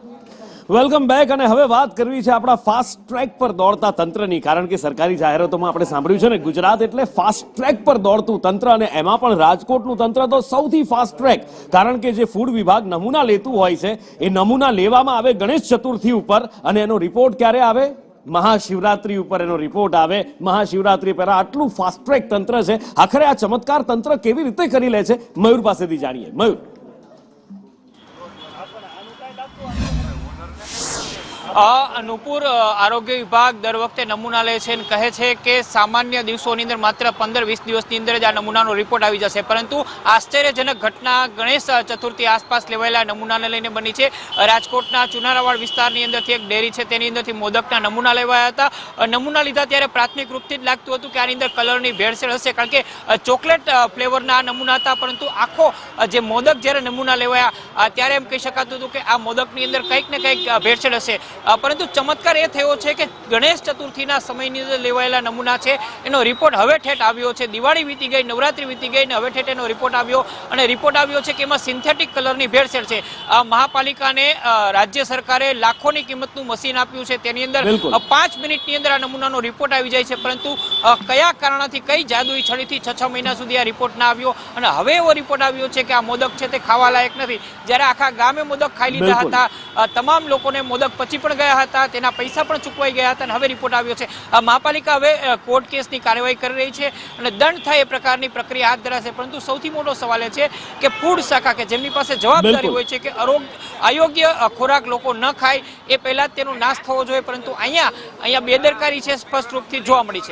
Welcome back અને હવે વાત કરવી છે આપણા ફાસ્ટ ટ્રેક પર દોડતા તંત્રની, કારણ કે સરકારી જાહેરાતોમાં આપણે સાંભળ્યું છે ને ગુજરાત એટલે ફાસ્ટ ટ્રેક પર દોડતું તંત્ર, અને એમાં પણ રાજકોટનું તંત્ર તો સૌથી ફાસ્ટ ટ્રેક, કારણ કે જે ફૂડ વિભાગ નમૂના લેતું હોય છે એ નમૂના લેવામાં આવે ગણેશ ચતુર્થી ઉપર, અને એનો રિપોર્ટ ક્યારે આવે? મહાશિવરાત્રી ઉપર એનો રિપોર્ટ આવે। મહાશિવરાત્રી પર આટલું ફાસ્ટ ટ્રેક તંત્ર છે, આખરે આ ચમત્કાર તંત્ર કેવી રીતે કરી લે છે? મયુર પાસેથી જાણીએ। મયુર, નુપુર, આરોગ્ય વિભાગ દર વખતે નમૂના લે છે અને કહે છે કે સામાન્ય દિવસોની અંદર માત્ર 15-20 દિવસની અંદર જ આ નમૂનાનો રિપોર્ટ આવી જશે, પરંતુ આશ્ચર્યજનક ઘટના ગણેશ ચતુર્થી આસપાસ લેવાયેલા નમૂનાને લઈને બની છે। રાજકોટના ચુનારાવાડ વિસ્તારની અંદરથી એક ડેરી છે, તેની અંદરથી મોદકના નમૂના લેવાયા હતા। નમૂના લીધા ત્યારે પ્રાથમિક રૂપથી જ લાગતું હતું કે આની અંદર કલરની ભેળસેળ હશે, કારણ કે ચોકલેટ ફ્લેવરના નમૂના હતા, પરંતુ આખો જે મોદક જ્યારે નમૂના લેવાયા ત્યારે એમ કહી શકાતું હતું કે આ મોદકની અંદર કંઈક ને કંઈક ભેળસેળ હશે। પરંતુ ચમત્કાર એ થયો છે કે ગણેશ ચતુર્થીના સમયની અંદર લેવાયેલા નમૂના છે એનો રિપોર્ટ હવે ઠેઠ આવ્યો છે। દિવાળી વીતી ગઈ, નવરાત્રી વીતી ગઈ ને હવે ઠેઠ એનો રિપોર્ટ આવ્યો, અને રિપોર્ટ આવ્યો છે કે એમાં સિન્થેટિક કલરની ભેળસેળ છે। મહાપાલિકાને રાજ્ય સરકારે લાખોની કિંમતનું મશીન આપ્યું છે, તેની અંદર 5 મિનિટની અંદર આ નમૂનાનો રિપોર્ટ આવી જાય છે, પરંતુ કયા કારણથી, કઈ જાદુઈ છડીથી 6 મહિના સુધી આ રિપોર્ટ ના આવ્યો, અને હવે એવો રિપોર્ટ આવ્યો છે કે આ મોદક છે તે ખાવા લાયક નથી। જ્યારે આખા ગામે મોદક ખાઈ લીધા હતા, તમામ લોકોને મોદક પછી પણ ગયા હતા, તેના પૈસા પણ ચૂકવાઈ ગયા હતા, અને હવે રિપોર્ટ આવ્યો છે। મહાપાલિકા હવે કોર્ટ કેસની કાર્યવાહી કરી રહી છે અને દંડ થાય એ પ્રકારની પ્રક્રિયા હાથ ધરાશે। પરંતુ સૌથી મોટો સવાલ એ છે કે ફૂડ શાખા, કે જેમની પાસે જવાબદારી હોય છે કે અયોગ્ય ખોરાક લોકો ન ખાય એ પહેલા જ તેનો નાશ થવો જોઈએ, પરંતુ અહીંયા બેદરકારી છે સ્પષ્ટ રૂપથી જોવા મળી છે।